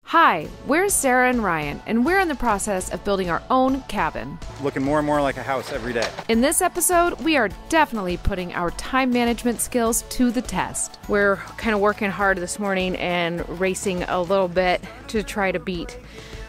Hi, we're Sara and Ryan, and we're in the process of building our own cabin. Looking more and more like a house every day. In this episode, we are definitely putting our time management skills to the test. We're kind of working hard this morning and racing a little bit to try to beat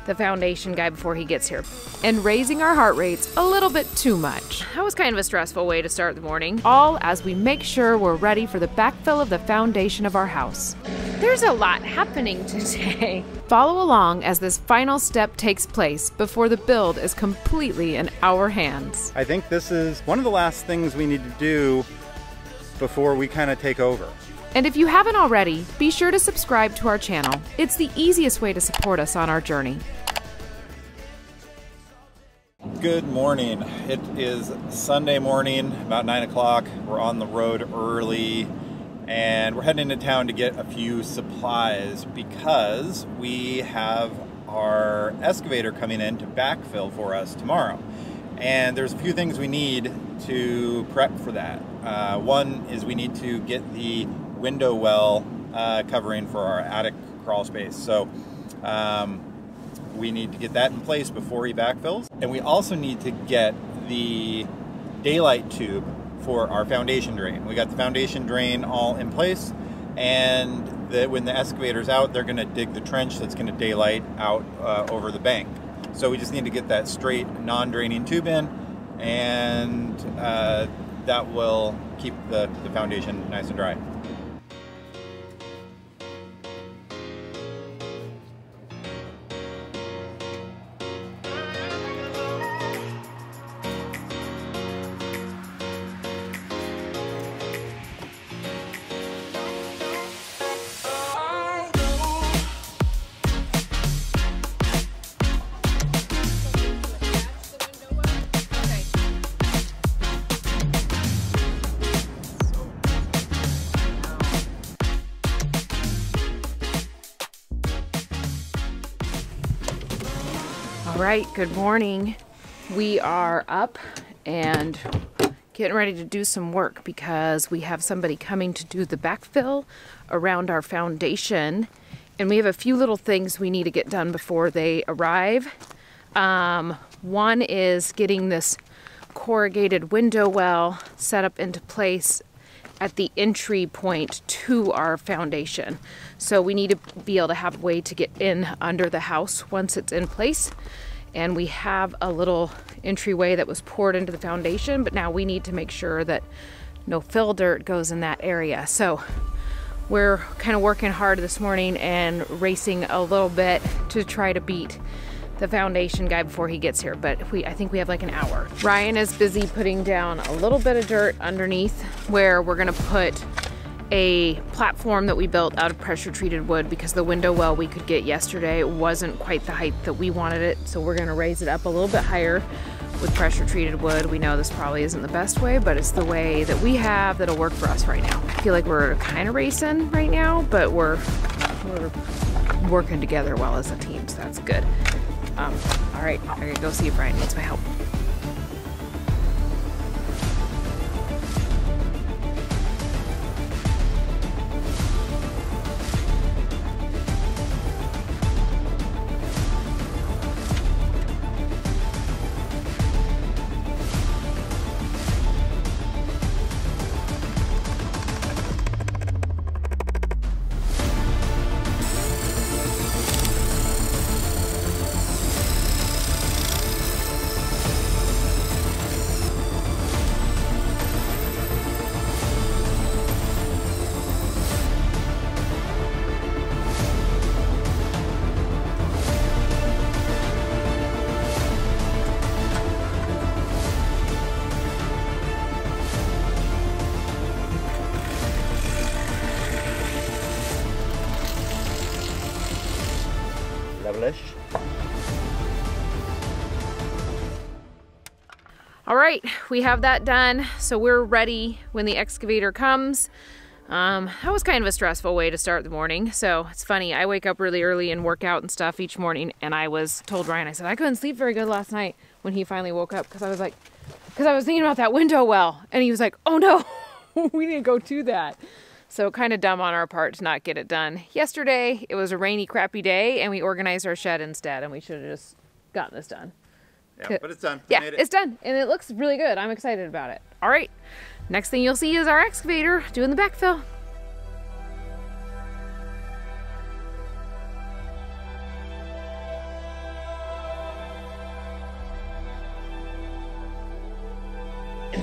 the foundation guy before he gets here. And raising our heart rates a little bit too much. That was kind of a stressful way to start the morning. All as we make sure we're ready for the backfill of the foundation of our house. There's a lot happening today. Follow along as this final step takes place before the build is completely in our hands. I think this is one of the last things we need to do before we kind of take over. And if you haven't already, be sure to subscribe to our channel. It's the easiest way to support us on our journey. Good morning. It is Sunday morning, about 9 o'clock. We're on the road early and we're heading into town to get a few supplies because we have our excavator coming in to backfill for us tomorrow. And there's a few things we need to prep for that. One is we need to get the window well covering for our attic crawl space. So we need to get that in place before he backfills. And we also need to get the daylight tube for our foundation drain. We got the foundation drain all in place, and when the excavator's out, they're gonna dig the trench that's gonna daylight out over the bank. So we just need to get that straight non-draining tube in, and that will keep the foundation nice and dry. All right, good morning. We are up and getting ready to do some work because we have somebody coming to do the backfill around our foundation, and we have a few little things we need to get done before they arrive. One is getting this corrugated window well set up into place at the entry point to our foundation. So we need to be able to have a way to get in under the house once it's in place. And we have a little entryway that was poured into the foundation, but now we need to make sure that no fill dirt goes in that area. So we're kind of working hard this morning and racing a little bit to try to beat the foundation guy before he gets here, but I think we have like an hour. Ryan is busy putting down a little bit of dirt underneath where we're gonna put a platform that we built out of pressure treated wood because the window well we could get yesterday wasn't quite the height that we wanted it. So we're gonna raise it up a little bit higher with pressure treated wood. We know this probably isn't the best way, but it's the way that we have that'll work for us right now. I feel like we're kind of racing right now, but we're working together well as a team, so that's good. All right, I gotta go see if Ryan needs my help. All right, we have that done, so we're ready when the excavator comes. That was kind of a stressful way to start the morning. So it's funny, I wake up really early and work out and stuff each morning, and I told Ryan, I said, I couldn't sleep very good last night when he finally woke up because I was thinking about that window well. And he was like, oh no, we need to go to that. So kind of dumb on our part to not get it done yesterday. It was a rainy, crappy day, and we organized our shed instead, and we should have just gotten this done. Yeah, but it's done. Yeah, it's done, and it looks really good. I'm excited about it. All right, next thing you'll see is our excavator doing the backfill.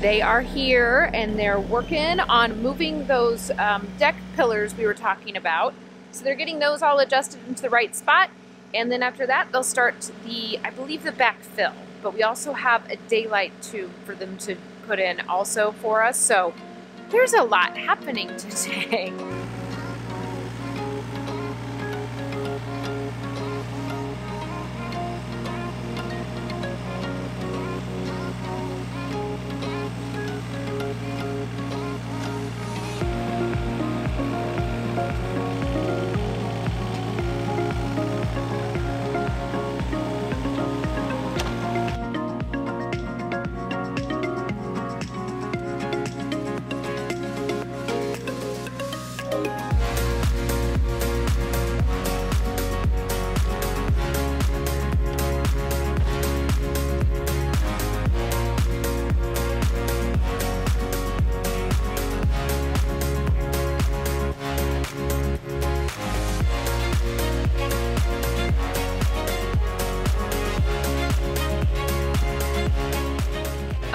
They are here and they're working on moving those deck pillars we were talking about. So they're getting those all adjusted into the right spot. And then after that, they'll start I believe the backfill. But we also have a daylight tube for them to put in also for us. So there's a lot happening today.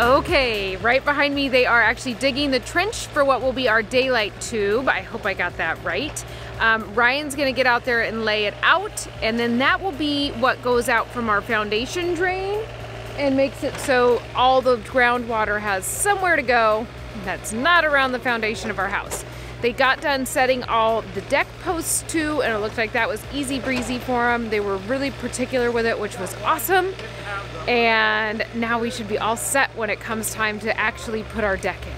Okay, right behind me they are actually digging the trench for what will be our daylight tube. I hope I got that right. Ryan's gonna get out there and lay it out, and then that will be what goes out from our foundation drain and makes it so all the groundwater has somewhere to go that's not around the foundation of our house. They got done setting all the deck posts too, and it looked like that was easy breezy for them. They were really particular with it, which was awesome. And now we should be all set when it comes time to actually put our deck in.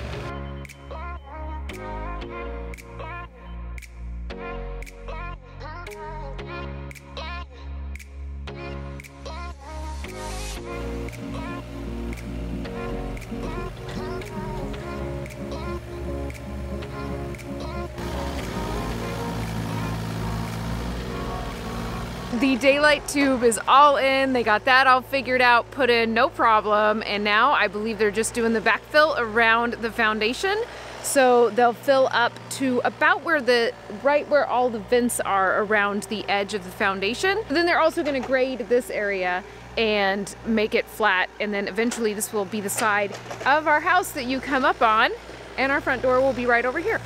The daylight tube is all in. They got that all figured out, put in, no problem. And now I believe they're just doing the backfill around the foundation. So they'll fill up to about right where all the vents are around the edge of the foundation. And then they're also gonna grade this area and make it flat. And then eventually this will be the side of our house that you come up on, and our front door will be right over here.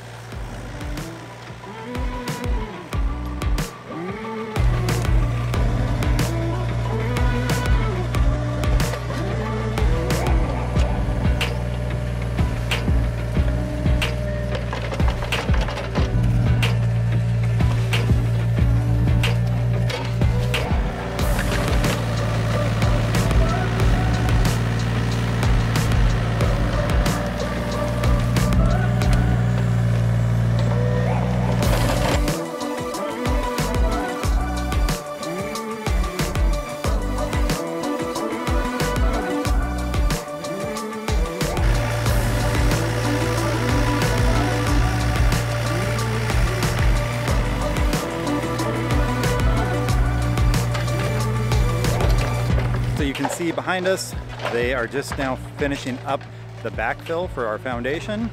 So you can see behind us, they are just now finishing up the backfill for our foundation.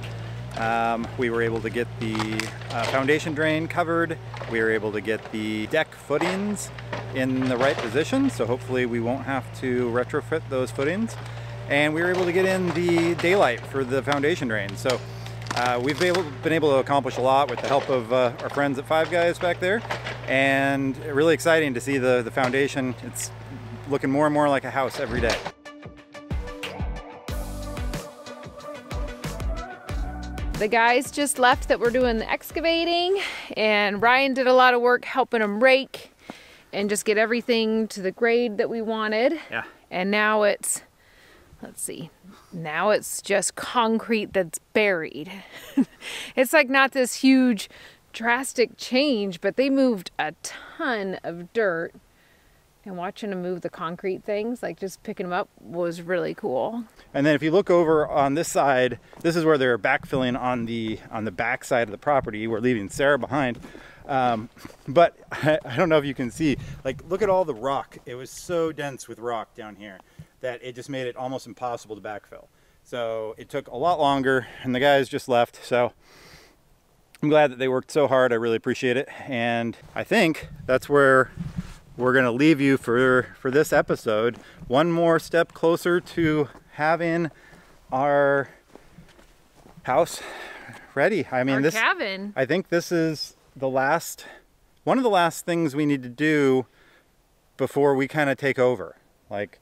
We were able to get the foundation drain covered. We were able to get the deck footings in the right position, so hopefully we won't have to retrofit those footings. And we were able to get in the daylight for the foundation drain. So we've been able to accomplish a lot with the help of our friends at Five Guys back there. And really exciting to see the foundation. It's looking more and more like a house every day. The guys just left that were doing the excavating, and Ryan did a lot of work helping them rake and just get everything to the grade that we wanted. Yeah. And now it's, let's see, now it's just concrete that's buried. It's like not this huge drastic change, but they moved a ton of dirt And watching them move the concrete things, like just picking them up, was really cool. And then if you look over on this side, this is where they're backfilling on the back side of the property. We're leaving Sarah behind. But I don't know if you can see, like, look at all the rock. It was so dense with rock down here that it just made it almost impossible to backfill. So it took a lot longer, and the guys just left. So I'm glad that they worked so hard. I really appreciate it. And I think that's where we're going to leave you for this episode. One more step closer to having our house ready. I mean, our cabin. I think this is one of the last things we need to do before we kind of take over. Like,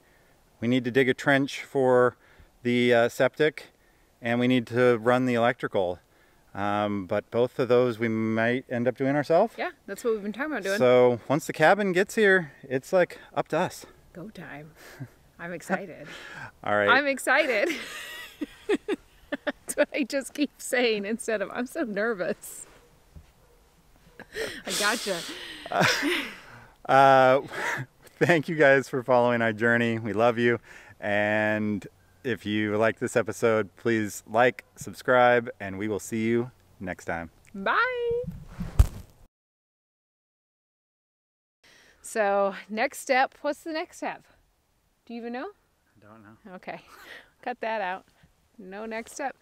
we need to dig a trench for the septic, and we need to run the electrical. But both of those we might end up doing ourselves. Yeah, that's what we've been talking about doing. So once the cabin gets here, it's like up to us. Go time. I'm excited. All right. I'm excited. That's what I just keep saying instead of I'm so nervous. I gotcha. Thank you guys for following our journey. We love you. And if you like this episode, please like, subscribe, and we will see you next time. Bye. So next step, what's the next step? Do you even know? I don't know. Okay, cut that out. No next step.